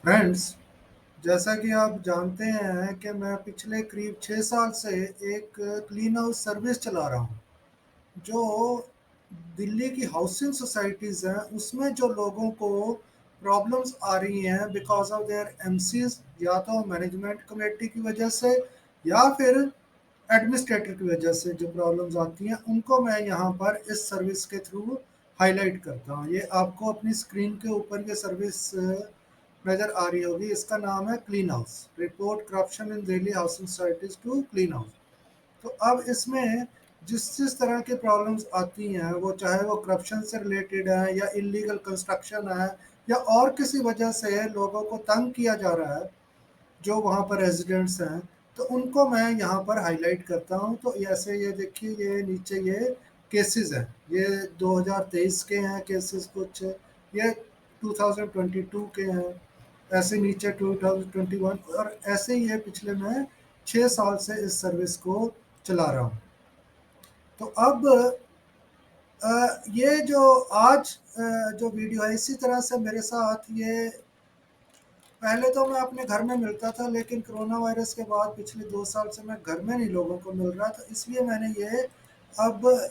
Friends, जैसा कि आप जानते हैं कि मैं पिछले करीब 6 साल से एक क्लीन हाउस सर्विस चला रहा हूँ जो दिल्ली की हाउसिंग सोसाइटीज़ हैं उसमें जो लोगों को प्रॉब्लम्स आ रही हैं बिकॉज ऑफ देयर एमसीज, या तो मैनेजमेंट कमेटी की वजह से या फिर एडमिनिस्ट्रेटर की वजह से जो प्रॉब्लम्स आती हैं उनको मैं यहाँ पर इस सर्विस के थ्रू हाईलाइट करता हूँ। ये आपको अपनी स्क्रीन के ऊपर ये सर्विस नज़र आ रही होगी। इसका नाम है clean house, report corruption in Delhi housing societies to clean house. तो अब इसमें जिस जिस तरह की प्रॉब्लम्स आती हैं, वो चाहे वो करप्शन से रिलेटेड है या इलीगल कंस्ट्रक्शन है या और किसी वजह से लोगों को तंग किया जा रहा है जो वहाँ पर रेजिडेंट्स हैं, तो उनको मैं यहाँ पर हाईलाइट करता हूँ। तो ऐसे ये देखिए, ये नीचे ये केसेस हैं, ये 2023 के हैं केसेस कुछ, ये 2022 के हैं, ऐसे नीचे 2021, और ऐसे ही ये पिछले मैं 6 साल से इस सर्विस को चला रहा हूँ। तो अब ये जो आज जो वीडियो है, इसी तरह से मेरे साथ ये पहले तो मैं अपने घर में मिलता था, लेकिन कोरोना वायरस के बाद पिछले 2 साल से मैं घर में नहीं लोगों को मिल रहा था, इसलिए मैंने ये अब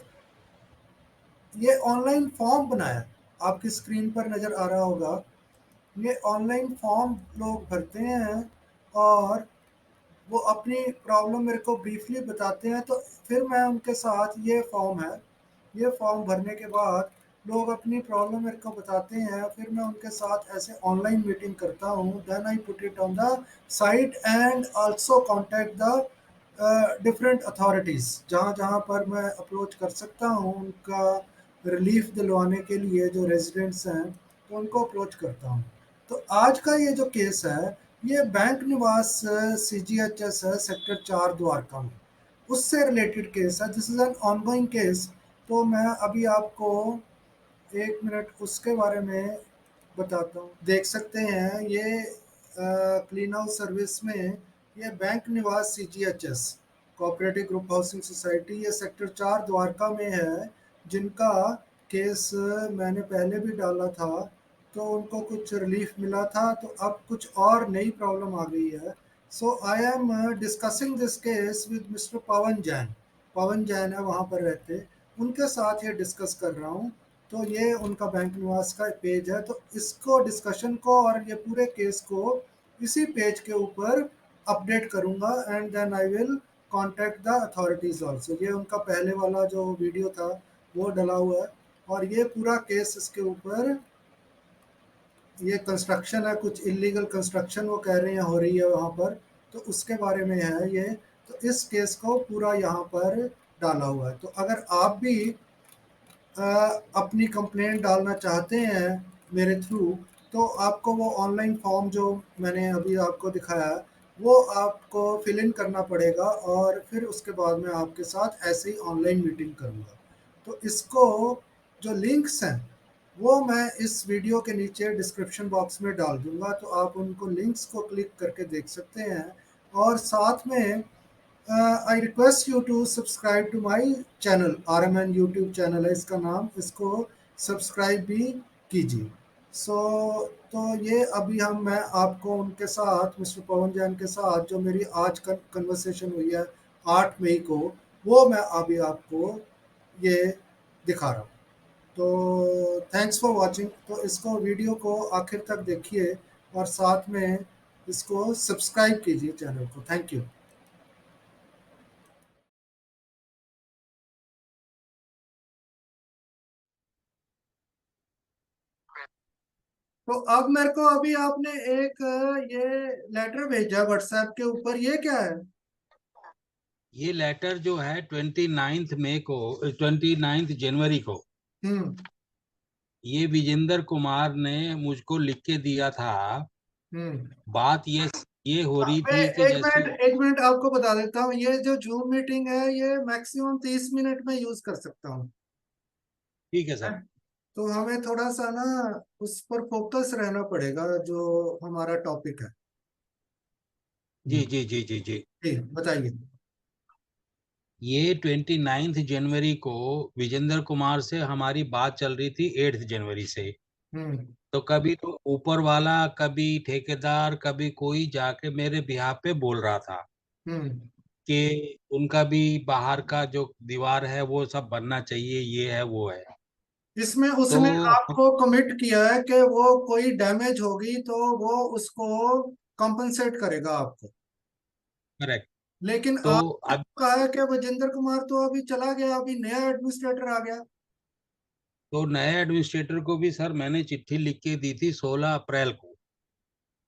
ये ऑनलाइन फॉर्म बनाया। आपकी स्क्रीन पर नज़र आ रहा होगा, ये ऑनलाइन फॉर्म लोग भरते हैं और वो अपनी प्रॉब्लम मेरे को ब्रीफली बताते हैं। तो फिर मैं उनके साथ, ये फॉर्म है, ये फॉर्म भरने के बाद लोग अपनी प्रॉब्लम मेरे को बताते हैं, फिर मैं उनके साथ ऐसे ऑनलाइन मीटिंग करता हूँ। Then I put it on the site and also contact the different authorities, जहाँ जहाँ पर मैं अप्रोच कर सकता हूँ उनका रिलीफ दिलवाने के लिए, जो रेजिडेंट्स हैं तो उनको अप्रोच करता हूँ। तो आज का ये जो केस है, ये बैंक निवास CGHS है, सेक्टर 4 द्वारका में, उससे रिलेटेड केस है। This is an ongoing case. तो मैं अभी आपको 1 मिनट उसके बारे में बताता हूँ। देख सकते हैं ये क्लीन हाउस सर्विस में, ये बैंक निवास CGHS cooperative group housing society, ये सेक्टर 4 द्वारका में है, जिनका केस मैंने पहले भी डाला था। तो उनको कुछ रिलीफ मिला था, तो अब कुछ और नई प्रॉब्लम आ गई है। So I am discussing this case with mister Pawan Jain. Pawan Jain है, वहाँ पर रहते, उनके साथ ये डिस्कस कर रहा हूँ। तो ये उनका बैंक निवास का पेज है, तो इसको डिस्कशन को और ये पूरे केस को इसी पेज के ऊपर अपडेट करूँगा and then I will contact the authorities also. ये उनका पहले वाला जो वीडियो था वो डला हुआ है, और ये पूरा केस इसके ऊपर, ये कंस्ट्रक्शन है, कुछ इलीगल कंस्ट्रक्शन वो कह रहे हैं हो रही है वहाँ पर, तो उसके बारे में है ये। तो इस केस को पूरा यहाँ पर डाला हुआ है। तो अगर आप भी अपनी कंप्लेंट डालना चाहते हैं मेरे थ्रू, तो आपको वो ऑनलाइन फॉर्म जो मैंने अभी आपको दिखाया, वो आपको फिल इन करना पड़ेगा, और फिर उसके बाद मैं आपके साथ ऐसे ही ऑनलाइन मीटिंग करूँगा। तो इसको जो लिंक्स हैं वो मैं इस वीडियो के नीचे डिस्क्रिप्शन बॉक्स में डाल दूँगा, तो आप उनको लिंक्स को क्लिक करके देख सकते हैं। और साथ में I request you to subscribe to my channel, RMN YouTube channel है इसका नाम, इसको सब्सक्राइब भी कीजिए। तो ये अभी मैं आपको उनके साथ, मिस्टर पवन जैन के साथ, जो मेरी आज कन्वर्सेशन हुई है 8 मई को, वो मैं अभी आपको ये दिखा रहा हूँ। तो थैंक्स फॉर वॉचिंग। तो इसको, वीडियो को आखिर तक देखिए और साथ में इसको सब्सक्राइब कीजिए चैनल को। Thank you. तो अब मेरे को, अभी आपने एक ये लेटर भेजा व्हाट्सएप के ऊपर, ये क्या है? ये लेटर जो है 29 मई को, 29 जनवरी को, हम्म। ये विजेंद्र कुमार ने मुझको लिख के दिया था। हम्म। बात ये हो रही मैं थी कि एक जैसे, मिनट, एक मिनट आपको बता देता हूँ, ये जो जूम मीटिंग है ये मैक्सिमम 30 मिनट में यूज कर सकता हूँ। ठीक है है? सर। तो हमें थोड़ा सा ना उस पर फोकस रहना पड़ेगा जो हमारा टॉपिक है। जी जी जी जी जी। जी, बताइए। ये 29 जनवरी को विजेंद्र कुमार से हमारी बात चल रही थी 8 जनवरी से। हम्म। तो कभी तो ऊपर वाला, कभी ठेकेदार, कभी कोई जाके मेरे बिहाफ पे बोल रहा था हम्म। कि उनका भी बाहर का जो दीवार है वो सब बनना चाहिए, ये है वो है। इसमें तो उसने आपको कमिट किया है कि वो कोई डैमेज होगी तो वो उसको कॉम्पनसेट करेगा आपको। करेक्ट। लेकिन तो आपने अब कहा है कि वजेंद्र कुमार तो अभी चला गया, अभी नया एडमिनिस्ट्रेटर आ गया। तो नए एडमिनिस्ट्रेटर को भी सर मैंने चिट्ठी लिख के दी थी 16 अप्रैल को।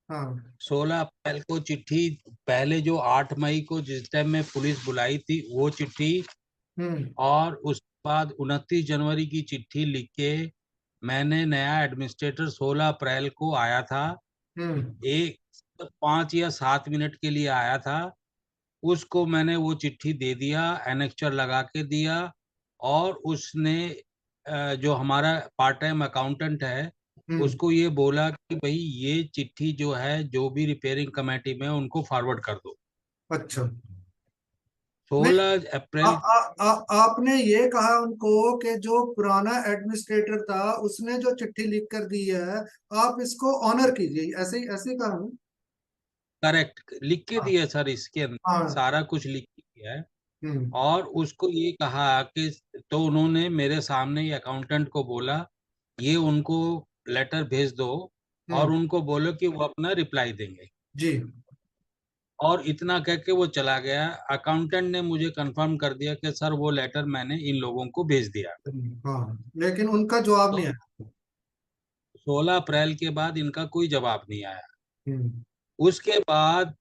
हाँ। 16 अप्रैल को चिट्ठी, पहले जो 8 मई को जिस टाइम में पुलिस बुलाई थी वो चिट्ठी, हम्म। और उसके बाद 29 जनवरी की चिट्ठी लिख के मैंने, नया एडमिनिस्ट्रेटर 16 अप्रैल को आया था, हम्म। एक 5 या 7 मिनट के लिए आया था, उसको मैंने वो चिट्ठी दे दिया, एनेक्चर लगा के दिया। और उसने जो हमारा पार्ट टाइम अकाउंटेंट है हम्म। उसको ये बोला कि भाई ये चिट्ठी जो है जो भी रिपेयरिंग कमेटी में है, उनको फॉरवर्ड कर दो। अच्छा। नहीं, 16 अप्रैल। आपने ये कहा उनको कि जो पुराना एडमिनिस्ट्रेटर था उसने जो चिट्ठी लिख कर दी है, आप इसको ऑनर कीजिए, ऐसे ही ऐसे ही कहा ना? करेक्ट, लिख के हाँ। दिया सर, इसके अंदर हाँ। सारा कुछ लिख के दिया है। हम्म। और उसको ये कहा कि, तो उन्होंने मेरे सामने ही अकाउंटेंट को बोला ये उनको लेटर भेज दो, और हम्म। उनको बोलो कि वो अपना रिप्लाई देंगे। जी। और इतना कह के वो चला गया। अकाउंटेंट ने मुझे कंफर्म कर दिया कि सर वो लेटर मैंने इन लोगों को भेज दिया। हाँ, लेकिन उनका जवाब तो नहीं आया। 16 अप्रैल के बाद इनका कोई जवाब नहीं आया। हम्म। उसके बाद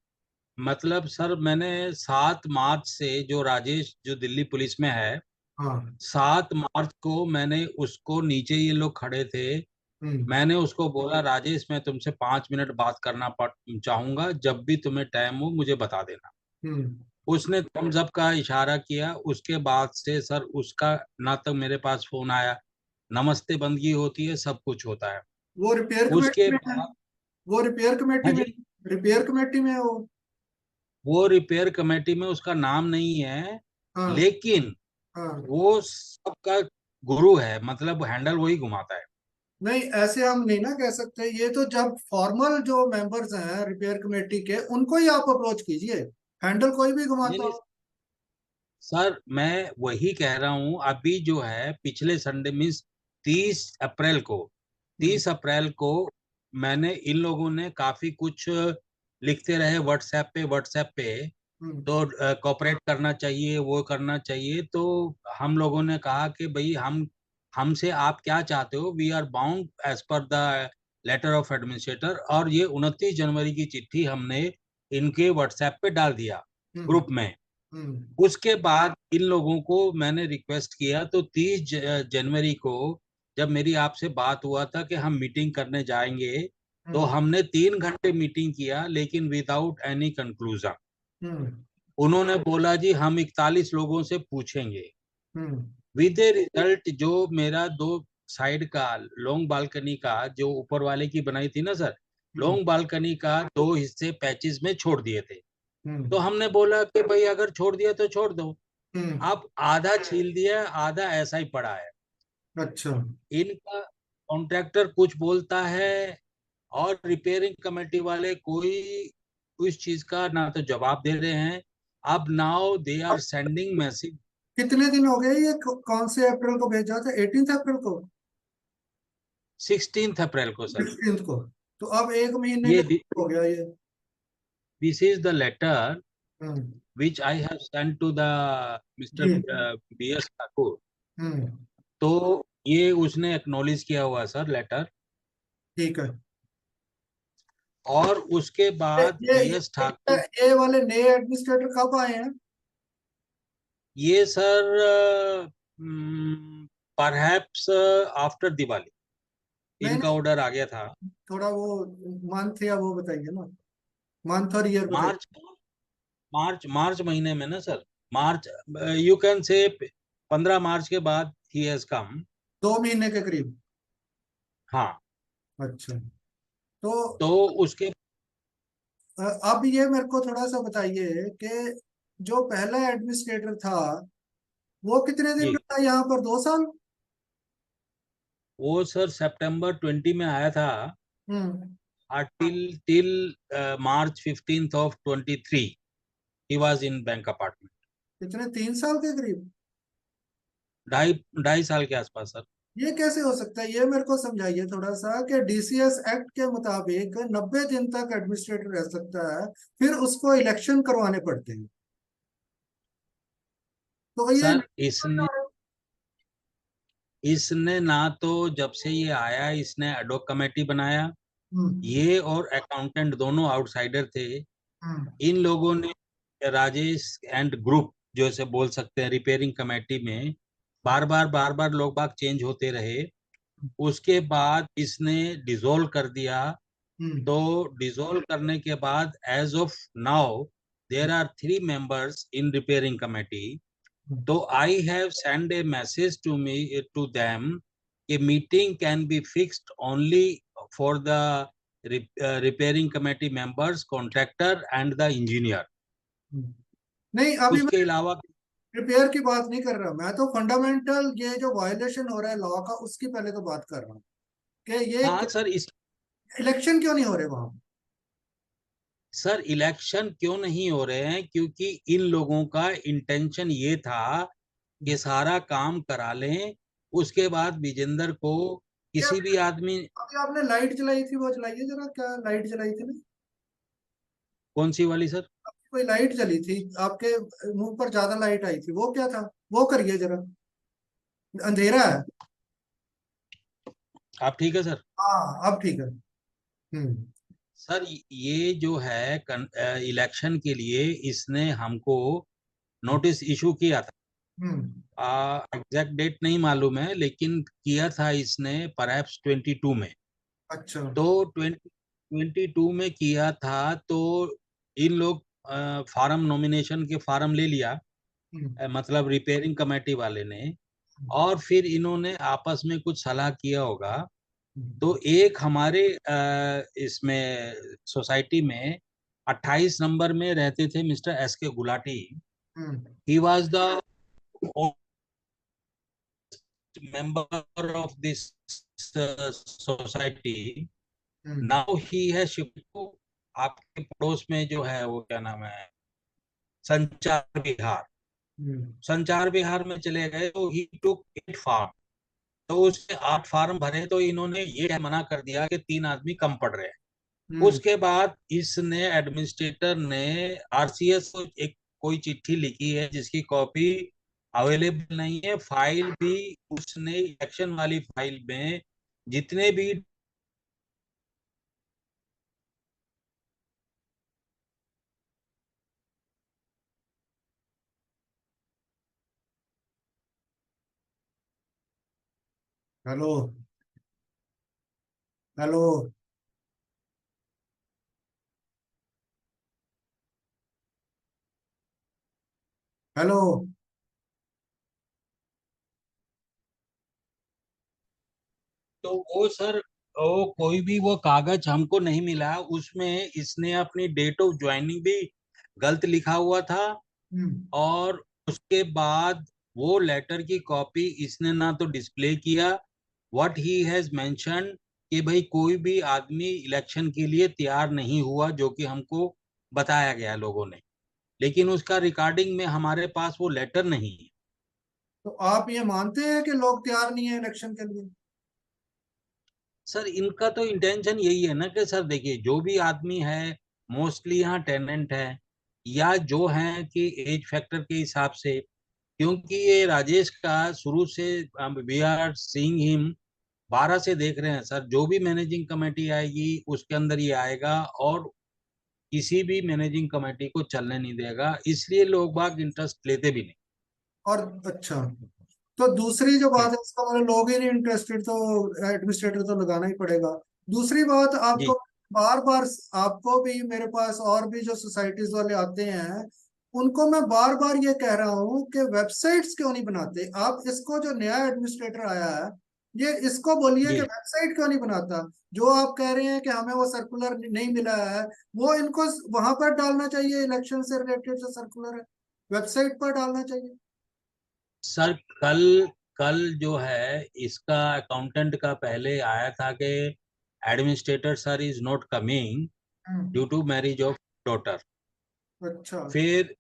मतलब सर मैंने 7 मार्च से, जो राजेश जो दिल्ली पुलिस में है, हाँ। 7 मार्च को मैंने उसको, नीचे ये लोग खड़े थे, हम्म। मैंने उसको बोला राजेश मैं तुमसे 5 मिनट बात करना चाहूंगा, जब भी तुम्हें टाइम हो मुझे बता देना। हम्म। उसने थम्स अप का इशारा किया। उसके बाद से सर उसका ना तो मेरे पास फोन आया, नमस्ते बंदगी होती है, सब कुछ होता है। वो रिपेयर उसके कमेटी में है? बाद, वो रिपेयर कमेटी हाँ में? जी, रिपेयर कमेटी में है वो? वो रिपेयर कमेटी में उसका नाम नहीं है, हाँ। लेकिन हाँ। वो सबका गुरु है, मतलब हैंडल वही घुमाता है। नहीं, ऐसे हम नहीं ना कह सकते। ये तो जब फॉर्मल जो मेंबर्स हैं रिपेयर कमेटी के, उनको ही आप अप्रोच कीजिए। हैंडल कोई भी नहीं घुमाता नहीं हो। सर, मैं वही कह रहा हूँ, अभी जो है पिछले संडे मीन्स 30 अप्रैल को, हम्म। 30 अप्रैल को मैंने, इन लोगों ने काफी कुछ लिखते रहे व्हाट्सएप पे। हम्म। तो कॉपरेट करना चाहिए, वो करना चाहिए। तो हम लोगों ने कहा कि भाई हम, हमसे आप क्या चाहते हो, we are bound as per the letter of administrator. और ये 29 जनवरी की चिट्ठी हमने इनके व्हाट्सएप पे डाल दिया, हम्म। ग्रुप में। हम्म। उसके बाद इन लोगों को मैंने रिक्वेस्ट किया, तो 30 जनवरी को जब मेरी आपसे बात हुआ था कि हम मीटिंग करने जाएंगे, तो हम्म। हमने 3 घंटे मीटिंग किया, लेकिन विदाउट एनी कंक्लूजन। हम्म। उन्होंने बोला जी हम 41 लोगों से पूछेंगे। हम्म। विद ए रिजल्ट, जो मेरा दो साइड का लॉन्ग बालकनी का, जो ऊपर वाले की बनाई थी ना सर, हम्म। लॉन्ग बालकनी का 2 हिस्से पैचेस में छोड़ दिए थे। तो हम्म। हमने बोला कि भाई अगर छोड़ दिया तो छोड़ दो। हम्म। अब आधा छील दिया, आधा ऐसा ही पड़ा है। अच्छा। इनका कॉन्ट्रैक्टर कुछ बोलता है, और रिपेयरिंग कमेटी वाले कोई उस चीज का ना तो जवाब दे रहे हैं। अब now they are sending message. कितने दिन हो गए ये? कौन से अप्रैल को भेजा था? 18 अप्रैल को? 16 अप्रैल को सर। 16 को? तो अब एक महीने ये, के हो गया ये। This is the letter hmm. Which I have sent to the mister G. B S Thakur. Hmm. तो ये उसने एक्नॉलेज किया हुआ सर लेटर। ठीक है। और उसके ये बाद ये बी एस ये, ठाकुर, ये वाले नए एडमिनिस्ट्रेटर कब आए हैं? ये सर परहैप्स आफ्टर दिवाली नहीं इनका नहीं, ऑर्डर आ गया था। थोड़ा वो मंथ या वो बताइए ना, मंथ और ईयर बताइए। मार्च, मार्च महीने में ना sir, March, you can say 15 मार्च के बाद ही हैज कम। 2 महीने के करीब? हाँ। अच्छा। तो तो उसके, अब ये मेरे को थोड़ा सा बताइए कि जो पहला एडमिनिस्ट्रेटर था वो कितने दिन जी, रहा यहाँ पर? 2 साल? वो सर सितंबर 20 में आया था, हम्म। till March 15th of 23 he was in bank apartment। कितने, 3 साल के करीब? ढाई ढाई साल के आसपास सर। ये कैसे हो सकता है, ये मेरे को समझाइए थोड़ा सा, कि डीसीएस एक्ट के मुताबिक 90 दिन तक एडमिनिस्ट्रेटर रह सकता है, फिर उसको इलेक्शन करवाने पड़ते हैं, तो ये। सर इसने ना तो जब से ये आया इसने एडॉक कमेटी बनाया, हम्म। ये और अकाउंटेंट दोनों आउटसाइडर थे। हम्म। इन लोगों ने राजेश एंड ग्रुप जैसे बोल सकते हैं रिपेयरिंग कमेटी में बार बार लोग बाग चेंज होते रहे। उसके बाद इसने डिसॉल्व कर दिया। हम्म। तो डिसॉल्व करने के बाद as of now there are 3 members in repairing committee. तो I have send a message to me to them कि meeting can be fixed only for the repairing committee members, contractor and the engineer. नहीं, अभी मैं उसके अलावा repair की बात नहीं कर रहा, मैं तो फंडामेंटल ये जो वायलेशन हो रहा है लॉ का, उसकी पहले तो बात कर रहा हूँ, कि ये हाँ सर इस इलेक्शन क्यों नहीं हो रहे वहां? सर इलेक्शन क्यों नहीं हो रहे हैं, क्योंकि इन लोगों का इंटेंशन ये था कि सारा काम करा लें, उसके बाद विजेंदर को ये किसी भी आदमी। अभी आपने लाइट जलाई थी, वो जलाइए जरा, क्या लाइट जलाई थी ना? कौन सी वाली सर? कोई लाइट जली थी आपके मुंह पर, ज्यादा लाइट आई थी, वो क्या था? वो करिए जरा, अंधेरा है। आप ठीक है सर? हाँ, अब ठीक है। हम्म। सर ये जो है इलेक्शन के लिए इसने हमको नोटिस इशू किया था। हम्म। एग्जैक्ट डेट नहीं मालूम है लेकिन किया था इसने परहैप्स 22 में। अच्छा। तो 22 में किया था। तो इन लोग फार्म नॉमिनेशन के फार्म ले लिया, हम्म। मतलब रिपेयरिंग कमेटी वाले ने। और फिर इन्होंने आपस में कुछ सलाह किया होगा। तो एक हमारे इसमें सोसाइटी में 28 नंबर में रहते थे mister S K Gulati. Hmm. He was the member of this society। Hmm. Now he है शिफ्ट टू आपके पड़ोस में जो है वो क्या नाम है, संचार विहार। हम्म। संचार विहार में चले गए तो ही टुक 8 फार्म। तो उसके 8 फार्म भरे तो इन्होंने ये मना कर दिया कि 3 आदमी कम पड़ रहे हैं। हम्म। उसके बाद इसने एडमिनिस्ट्रेटर ने आरसीएस को एक कोई चिट्ठी लिखी है जिसकी कॉपी अवेलेबल नहीं है। फाइल भी उसने इलेक्शन वाली फाइल में जितने भी हेलो। हेलो। हेलो। तो वो सर वो कोई भी वो कागज हमको नहीं मिला। उसमें इसने अपनी डेट ऑफ ज्वाइनिंग भी गलत लिखा हुआ था। हम्म। और उसके बाद वो लेटर की कॉपी इसने ना तो डिस्प्ले किया। व्हाट ही हैज मेंशन कि भाई कोई भी आदमी इलेक्शन के लिए तैयार नहीं हुआ, जो कि हमको बताया गया लोगों ने। लेकिन उसका रिकॉर्डिंग में हमारे पास वो लेटर नहीं है। तो आप ये मानते हैं कि लोग तैयार नहीं है इलेक्शन के लिए? सर इनका तो इंटेंशन यही है ना कि सर देखिए जो भी आदमी है मोस्टली यहाँ टेनेंट है, या जो है कि एज फैक्टर के हिसाब से। क्योंकि ये राजेश का शुरू से वी आर सीइंग हिम 12 से देख रहे हैं सर। जो भी मैनेजिंग कमेटी आएगी उसके अंदर ये आएगा और किसी भी मैनेजिंग कमेटी को चलने नहीं देगा, इसलिए लोग बाग इंटरेस्ट लेते भी नहीं। और अच्छा, तो दूसरी जो बात हम्म, है, इसका मतलब लोग ही नहीं इंटरेस्टेड, तो एडमिनिस्ट्रेटर तो लगाना ही पड़ेगा। दूसरी बात आपको, जी बार बार आपको भी, मेरे पास और भी जो सोसाइटीज वाले आते हैं, उनको मैं बार बार ये कह रहा हूँ कि वेबसाइट्स क्यों नहीं बनाते आप? इसको जो नया एडमिनिस्ट्रेटर आया है, ये इसको बोलिए कि जी वेबसाइट क्यों नहीं बनाता। जो आप कह रहे हैं कि हमें वो सर्कुलर नहीं मिला है, वो इनको वहां पर डालना चाहिए, इलेक्शन से रिलेटेड जो सर्कुलर है, वेबसाइट पर डालना चाहिए। सर कल कल जो है इसका अकाउंटेंट का पहले आया था कि administrator sir is not coming due to marriage of daughter. अच्छा। फिर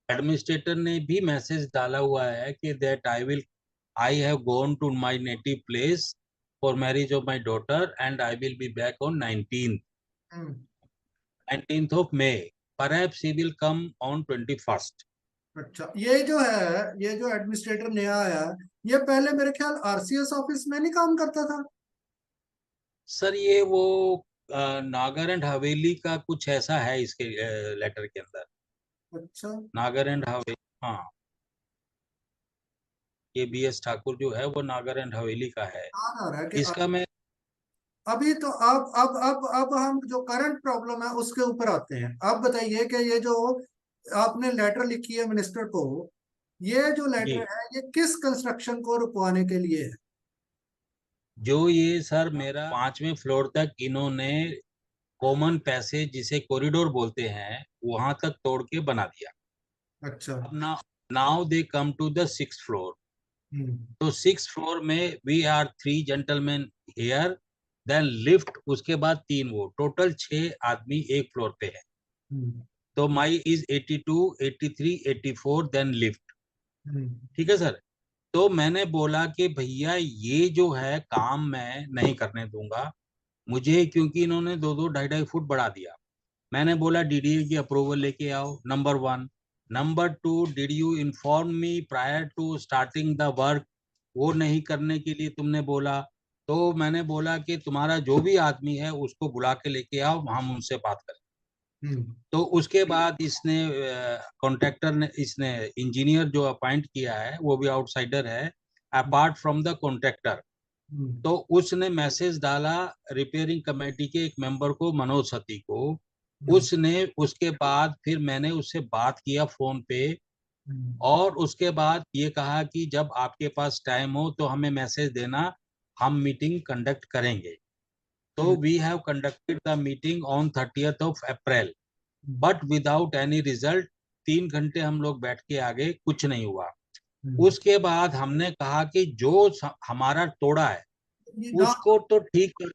एडमिनिस्ट्रेटर ने भी मैसेज डाला हुआ है कि that I have gone to my native place for marriage of my daughter and I will be back on 19th of May। Perhaps he will come on 21st। अच्छा, ये जो है, ये जो एडमिनिस्ट्रेटर नया आया है, ये पहले मेरे ख्याल आरसीएस ऑफिस में नहीं काम करता था। सर ये वो नागर एंड हवेली का कुछ ऐसा है इसके लेटर के अंदर। अच्छा। नागर एंड हवेली, हाँ, ये BS ठाकुर जो है वो नागर एंड हवेली का है। याद आ रहा है कि इसका मैं अभी तो अब हम जो करंट प्रॉब्लम है उसके ऊपर आते हैं। अब बताइए कि ये जो आपने लेटर लिखी है मिनिस्टर को, ये जो लेटर जी, है ये किस कंस्ट्रक्शन को रुकवाने के लिए है? जो ये सर मेरा 5वें फ्लोर तक इन्होंने कॉमन पैसेज जिसे कॉरिडोर बोलते हैं वहां तक तोड़ के बना दिया। अच्छा। अब now they come to the 6th floor. Hmm. तो 6th फ्लोर में we are 3 gentleman here, then lift, उसके बाद 3, वो टोटल 6 आदमी एक फ्लोर पे है। हम्म। तो माई इज 82, 83, 84, देन लिफ्ट। हम्म। ठीक है सर। तो मैंने बोला कि भैया ये जो है काम मैं नहीं करने दूंगा मुझे, क्योंकि इन्होंने 2-2 2.5 2.5 फुट बढ़ा दिया। मैंने बोला DDA की अप्रूवल लेके आओ, number 1। Number 2, did you inform me prior to starting the work? वो नहीं करने के लिए तुमने बोला। तो मैंने बोला कि तुम्हारा जो भी आदमी है उसको बुला के लेके आओ, हम उनसे बात करें। हम्म। तो उसके बाद इसने कॉन्ट्रैक्टर ने, इसने इंजीनियर जो अपॉइंट किया है वो भी आउटसाइडर है अपार्ट फ्रॉम द कॉन्ट्रैक्टर। हम्म। तो उसने मैसेज डाला रिपेयरिंग कमेटी के एक मेंबर को, मनोज सती को। हम्म। उसने उसके बाद फिर मैंने उससे बात किया फोन पे, हम्म। और उसके बाद ये कहा कि जब आपके पास टाइम हो तो हमें मैसेज देना, हम मीटिंग कंडक्ट करेंगे। तो hmm. We have conducted the meeting on 30th of April, but without any result. 3 घंटे हम लोग बैठ के आगे, कुछ नहीं हुआ। हम्म। उसके बाद हमने कहा कि जो हमारा तोड़ा है Now, उसको तो ठीक कर।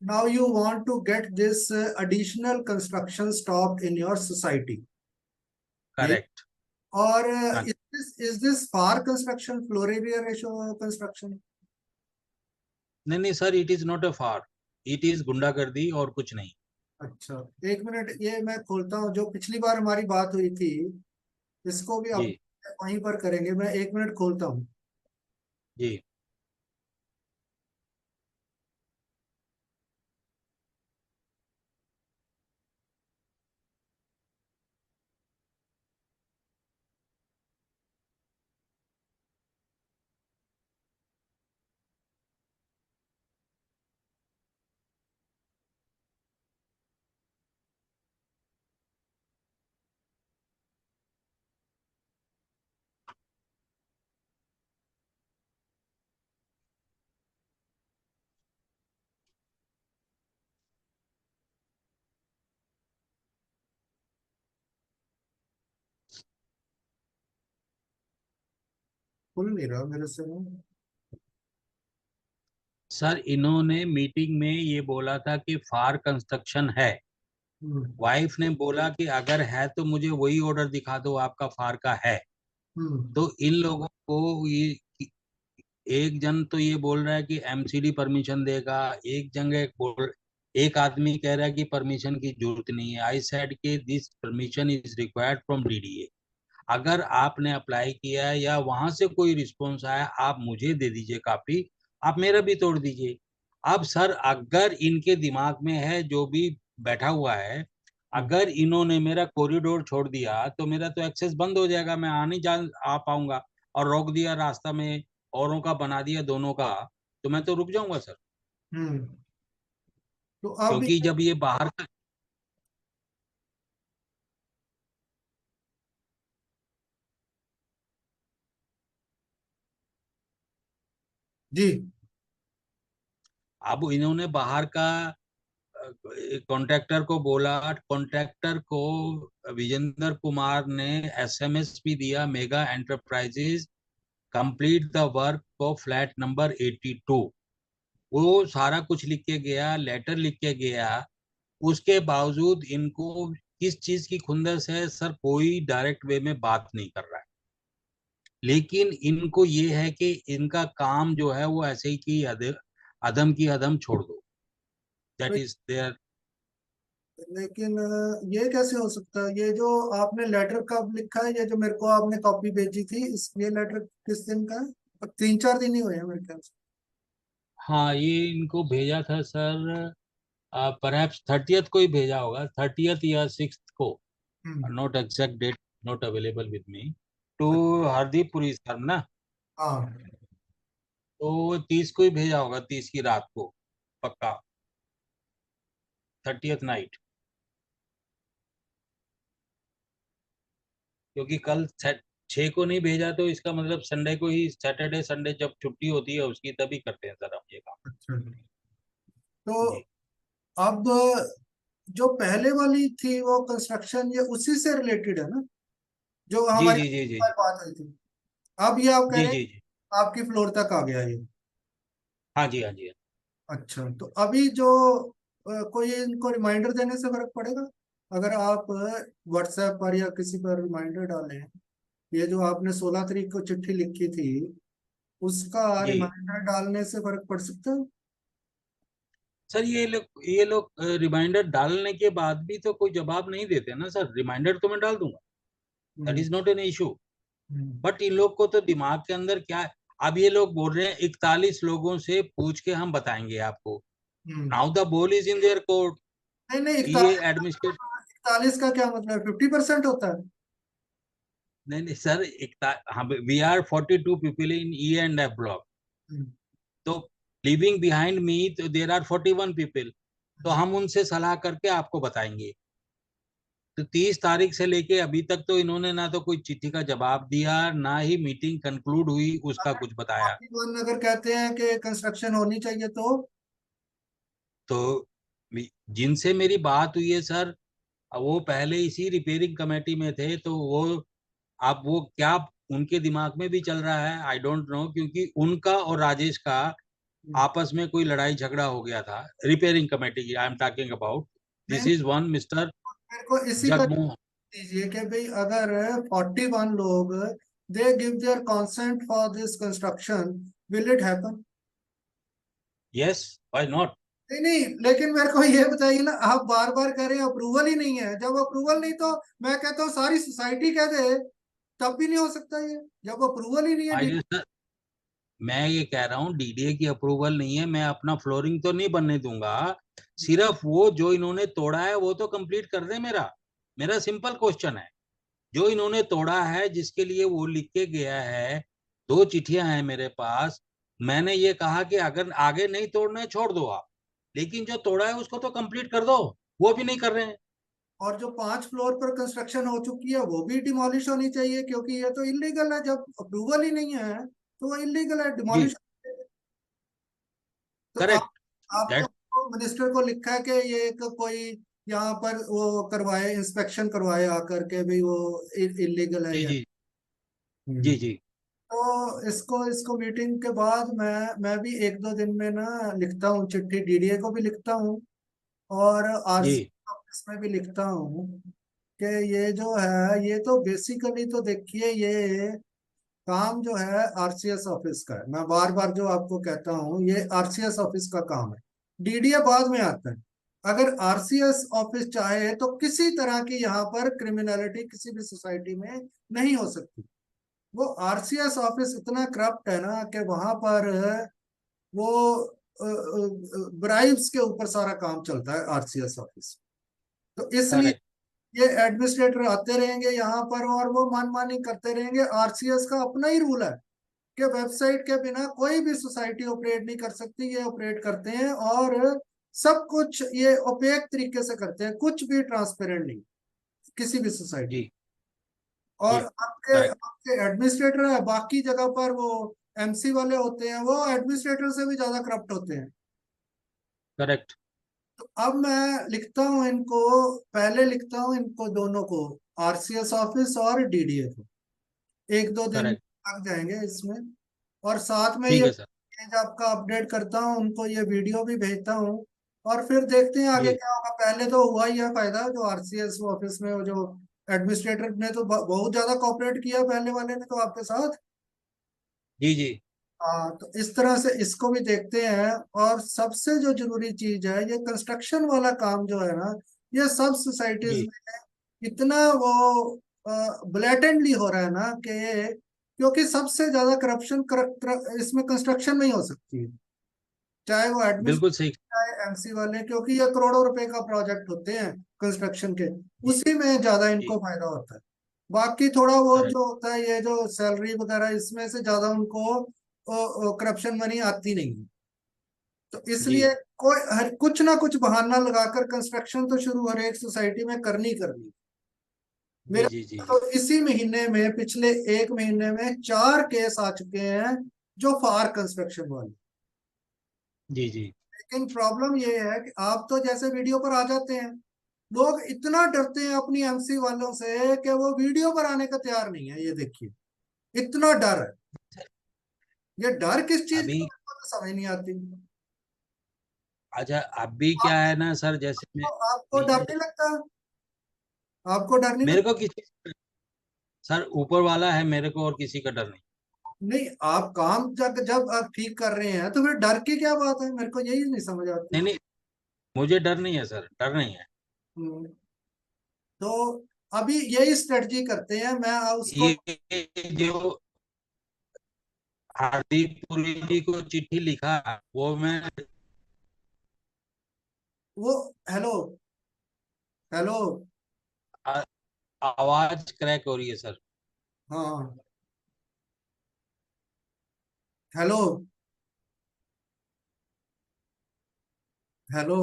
now you want to get this additional construction stopped in your society. यही। करेक्ट। और हाँ, is this far construction, floor area ratio construction? नहीं नहीं sir, it is not a far, it is गुंडागर्दी और कुछ नहीं। अच्छा, एक मिनट, ये मैं खोलता हूँ जो पिछली बार हमारी बात हुई थी, इसको भी जी आप वहीं पर करेंगे। मैं एक मिनट खोलता हूँ। जी। खुल नहीं रहा मेरे से ना। सर इन्होंने मीटिंग में ये बोला था कि फार कंस्ट्रक्शन है। हम्म। वाइफ ने बोला कि अगर है तो मुझे वही ऑर्डर दिखा दो आपका फार का है। हम्म। तो इन लोगों को ये, एक जन तो ये बोल रहा है कि MCD परमिशन देगा, एक आदमी कह रहा है कि परमिशन की जरूरत नहीं है। आई सेड कि this permission is required from DDA। अगर आपने अप्लाई किया है या वहां से कोई रिस्पॉन्स आया, आप मुझे दे दीजिए कॉपी, आप मेरा भी तोड़ दीजिए। अब सर अगर इनके दिमाग में है जो भी बैठा हुआ है, हम्म। अगर इन्होंने मेरा कॉरिडोर छोड़ दिया तो मेरा तो एक्सेस बंद हो जाएगा, मैं आ नहीं जा आ पाऊंगा। और रोक दिया रास्ता में, औरों का बना दिया दोनों का, तो मैं तो रुक जाऊंगा सर। हम्म। तो अब क्योंकि जब ये बाहर का, जी। अब इन्होंने बाहर का कॉन्ट्रैक्टर को बोला, कॉन्ट्रैक्टर को विजेंद्र कुमार ने SMS भी दिया mega enterprises complete the work for flat number 82। वो सारा कुछ लिख के गया, लेटर लिख के गया। उसके बावजूद इनको किस चीज की खुंदस है सर, कोई डायरेक्ट वे में बात नहीं कर रहा है। लेकिन इनको ये है कि इनका काम जो है वो ऐसे ही की अदम की अदम छोड़ दो, दैट इज देयर। लेकिन ये कैसे हो सकता है? ये जो आपने लेटर कब लिखा है, ये जो मेरे को आपने कॉपी भेजी थी, इस ये लेटर किस दिन का है? अब 3-4 दिन ही हुए हैं मेरे ख्याल से। हाँ, ये इनको भेजा था सर, परहैप्स 30th को ही भेजा होगा, 30th या 6th को। Hmm. Not exact date, not available with me. To Hardeep Puri sir ना। हाँ। तो 30 को ही भेजा होगा, 30 की रात को पक्का, 30th नाइट। क्योंकि कल 6 को नहीं भेजा तो इसका मतलब संडे को ही, सैटरडे संडे जब छुट्टी होती है उसकी तभी करते हैं सर हम ये काम। अच्छा। तो जी अब जो पहले वाली थी वो कंस्ट्रक्शन, ये उसी से रिलेटेड है ना, जो जी हमारी जी जी जी बात हुई थी? अब ये आप कह जी रहे जी हैं जी। आपकी फ्लोर तक आ गया ये? हाँ जी, हाँ जी। अच्छा, तो अभी जो कोई इनको रिमाइंडर देने से फर्क पड़ेगा? अगर आप व्हाट्सएप पर या किसी पर रिमाइंडर डालें, ये जो आपने 16 तारीख को चिट्ठी लिखी थी, उसका जी रिमाइंडर डालने से फर्क पड़ सकता है? सर, ये लोग रिमाइंडर डालने के बाद भी तो कोई जवाब नहीं देते ना सर। रिमाइंडर तो मैं डाल दूंगा, that hmm. Is not an issue. Hmm. But in लोग को तो दिमाग के अंदर क्या है। अब ये लोग बोल रहे हैं 41 लोगों से पूछ के हम बताएंगे आपको। Hmm. Now the ball is in their court. नहीं नहीं, ये 41 एडमिनिस्ट्रेट, 41 का क्या मतलब? 50% होता है? नहीं नहीं सर, हम we are 42 people in E and F block. Hmm. तो लिविंग बिहाइंड मी तो देर आर 41 पीपल। तो हम्म। हम उनसे सलाह करके आपको बताएंगे। तो 30 तारीख से लेके अभी तक तो इन्होंने ना तो कोई चिट्ठी का जवाब दिया, ना ही मीटिंग कंक्लूड हुई उसका अगर कुछ बताया। 41 अगर कहते हैं कि कंस्ट्रक्शन होनी चाहिए तो? तो जिनसे मेरी बात हुई है सर, वो पहले इसी रिपेयरिंग कमेटी में थे, तो वो, अब वो क्या उनके दिमाग में भी चल रहा है आई डोंट नो, क्योंकि उनका और राजेश का हम्म। आपस में कोई लड़ाई झगड़ा हो गया था। रिपेयरिंग कमेटी की आई एम टॉकिंग अबाउट। नहीं दिस नहीं, इज वन मिस्टर मेरे को इसी पर जगमोहन। दीजिए कि भाई अगर 41 लोग they give their consent for this construction, will it happen? Yes, why not. नहीं नहीं, लेकिन मेरे को ये बताइए ना, आप बार बार कह रहे हैं अप्रूवल ही नहीं है। जब अप्रूवल नहीं तो मैं कहता हूँ सारी सोसाइटी कह दे, तब भी नहीं हो सकता ये, जब अप्रूवल ही नहीं है। आई सर, मैं ये कह रहा हूँ डीडीए की अप्रूवल नहीं है, मैं अपना फ्लोरिंग तो नहीं बनने दूंगा। सिर्फ वो जो इन्होंने तोड़ा है वो तो कंप्लीट कर दे। मेरा मेरा सिंपल क्वेश्चन है, जो इन्होंने तोड़ा है जिसके लिए वो लिख के गया है, 2 चिट्ठियां हैं मेरे पास। मैंने ये कहा कि अगर आगे नहीं तोड़ना है छोड़ दो आप, लेकिन जो तोड़ा है उसको तो कंप्लीट कर दो। वो भी नहीं कर रहे हैं। और जो 5 फ्लोर पर कंस्ट्रक्शन हो चुकी है वो भी डिमोलिश होनी चाहिए, क्योंकि ये तो इलीगल है। जब अप्रूवल ही नहीं है तो वो इलीगल है, जी, डिमोलिश। तो आप करेक्ट, आपने दैट, मिनिस्टर को लिखा है कि ये एक कोई यहाँ पर वो करवाए, इंस्पेक्शन करवाए आकर के भी वो इलीगल है जी या? जी जी हम्म। जी तो इसको इसको मीटिंग के बाद मैं भी 1-2 दिन में ना लिखता हूँ चिट्ठी, डीडीए को भी लिखता हूँ और जी। आरसी ऑफिस में भी लिखता हूँ कि ये जो है, ये तो बेसिकली तो देखिए, ये काम जो है आरसीएस ऑफिस का है। मैं बार बार जो आपको कहता हूँ, ये आरसीएस ऑफिस का काम है, डीडीए बाद में आता है। अगर आरसीएस ऑफिस चाहे तो किसी तरह की यहाँ पर क्रिमिनलिटी किसी भी सोसाइटी में नहीं हो सकती। वो आरसीएस ऑफिस इतना करप्ट है ना कि वहां पर वो ब्राइब्स के ऊपर सारा काम चलता है आरसीएस ऑफिस। तो इसलिए करेक्ट। ये एडमिनिस्ट्रेटर आते रहेंगे यहाँ पर और वो मनमानी करते रहेंगे। आरसीएस का अपना ही रूल है कि वेबसाइट के बिना कोई भी सोसाइटी ऑपरेट नहीं कर सकती। ये ऑपरेट करते हैं और सब कुछ ये ओपेक तरीके से करते हैं, कुछ भी ट्रांसपेरेंट नहीं किसी भी सोसाइटी। जी जी, और आपके करेक्ट आपके एडमिनिस्ट्रेटर है, बाकी जगह पर वो एमसी वाले होते हैं, वो एडमिनिस्ट्रेटर से भी ज्यादा करप्ट होते हैं। करेक्ट तो अब मैं लिखता हूँ इनको, पहले लिखता हूँ इनको दोनों को, आरसीएस ऑफिस और डीडीए को, 1-2 दिन करेक्ट लग जाएंगे इसमें। और साथ में ठीक ये है सर। पेज आपका अपडेट करता हूँ, उनको ये वीडियो भी भेजता हूँ। और फिर देखते हैं आगे जी क्या होगा। पहले तो हुआ ही है फायदा, जो आरसीएस ऑफिस में वो जो एडमिनिस्ट्रेटर ने तो बहुत ज्यादा कॉपरेट किया पहले वाले ने तो आपके साथ। जी जी हाँ, तो इस तरह से इसको भी देखते हैं। और सबसे जो जरूरी चीज है, ये कंस्ट्रक्शन वाला काम जो है ना, ये सब सोसाइटीज जी में इतना वो ब्लेटेंटली हो रहा है ना कि, क्योंकि सबसे ज्यादा करप्शन इसमें कंस्ट्रक्शन में ही हो सकती है। चाहे वो बिल्कुल एडमिनिस्ट्रेशन, सही। चाहे एमसी वाले, क्योंकि ये करोड़ों रुपए का प्रोजेक्ट होते हैं कंस्ट्रक्शन के। जी उसी में ज्यादा जी इनको फायदा होता है। बाकी थोड़ा वो करेक्ट। जो होता है, ये जो सैलरी वगैरह, इसमें से ज्यादा उनको करप्शन मनी आती नहीं है। तो जी इसलिए कोई हर कुछ ना कुछ बहाना लगाकर कंस्ट्रक्शन तो शुरू हर एक सोसाइटी में करनी करनी। जी मेरा जी जी तो जी इसी महीने में, पिछले एक महीने में 4 केस आ चुके हैं जो फार कंस्ट्रक्शन वाले। जी जी लेकिन प्रॉब्लम ये है कि आप तो जैसे वीडियो पर आ जाते हैं, लोग इतना डरते हैं अपनी एमसी वालों से कि वो वीडियो पर आने का तैयार नहीं है। ये देखिए, इतना डर है। ये डर किस चीज अभी का, मेरे को तो समझ नहीं आती। अच्छा, अभी क्या है ना सर, जैसे मैं आपको डर नहीं लगता? आपको डर नहीं मेरे लगता? को किसी, सर ऊपर वाला है, मेरे को और किसी का डर नहीं। नहीं, आप काम जब जब आप ठीक कर रहे हैं तो फिर डर की क्या बात है? मेरे को यही नहीं समझ नहीं आती। नहीं, मुझे डर नहीं है सर, डर नहीं है। हम्म, तो अभी यही स्ट्रेटजी करते हैं। मैं उसको, ये जो हार्दिक पुरी जी को चिट्ठी लिखा, वो मैं वो, हेलो, हेलो, आ, आवाज क्रैक हो रही है सर। हाँ, हेलो, हेलो,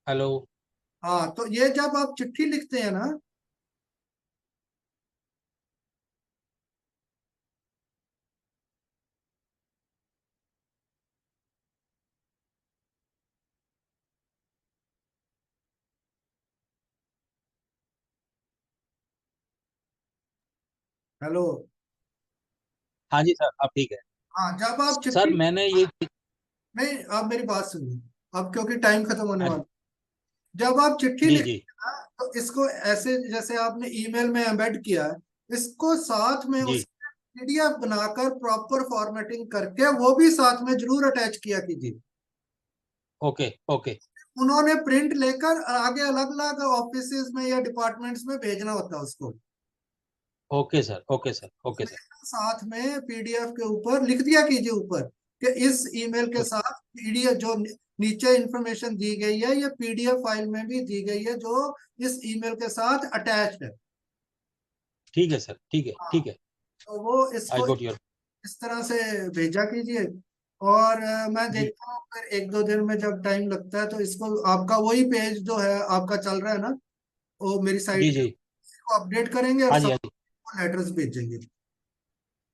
हेलो। हाँ, तो ये जब आप चिट्ठी लिखते हैं ना, हेलो, हाँ जी सर, अब ठीक है। हाँ, जब आप सर चिट्ठी, मैंने ये नहीं, आप मेरी बात सुनिए, अब क्योंकि टाइम खत्म होने हाँ, वाला। जब आप चिट्ठी जी लिखते जी हैं ना, तो इसको ऐसे जैसे आपने ईमेल में एम्बेड किया है, इसको साथ में जी। उस पीडीएफ बनाकर प्रॉपर फॉर्मेटिंग करके वो भी साथ में जरूर अटैच किया कीजिए। ओके ओके उन्होंने प्रिंट लेकर आगे अलग अलग ऑफिस में या डिपार्टमेंट्स में भेजना होता है उसको। Okay sir, okay sir, okay sir. साथ में पीडीएफ के ऊपर लिख दिया कीजिए ऊपर कि इस ईमेल के साथ पीडीएफ जो नीचे इंफॉर्मेशन दी गई है, ये पीडीएफ फाइल में भी दी गई है जो इस ईमेल के साथ अटैच्ड है। ठीक है सर, ठीक है हाँ, ठीक है। तो वो आई इसको गोट योर। इस तरह से भेजा कीजिए। और मैं जी देखता हूँ फिर 1-2 दिन में जब टाइम लगता है तो इसको, आपका वही पेज जो है आपका चल रहा है ना, वो मेरी जी साइट जी। को अपडेट करेंगे और हाँ जी हाँ जी। सबको लेटर्स भेजेंगे।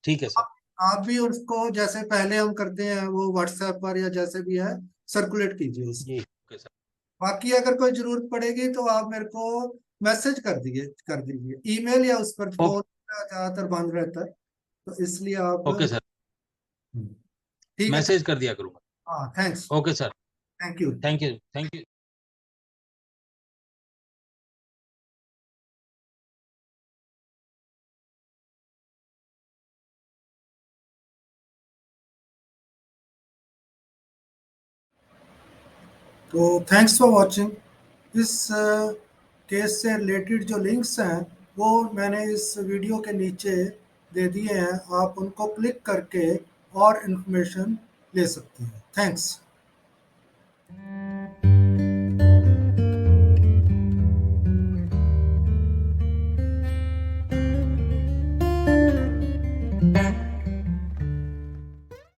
ठीक है सर। आप भी उसको जैसे पहले हम करते हैं वो व्हाट्सएप पर या जैसे भी है, सर्कुलेट कीजिए उसको। जी ओके सर। बाकी अगर कोई जरूरत पड़ेगी तो आप मेरे को मैसेज कर दीजिए ईमेल या उस पर। ओ, फोन ज्यादातर बंद रहता है, तो इसलिए आप। ओके सर, ठीक है, मैसेज कर दिया करूँगा। हाँ, thanks. Okay sir. Thank you. Thank you, thank you. तो थैंक्स फॉर वॉचिंग। इस केस से रिलेटेड जो लिंक्स हैं वो मैंने इस वीडियो के नीचे दे दिए हैं, आप उनको क्लिक करके और इन्फॉर्मेशन ले सकते हैं। थैंक्स।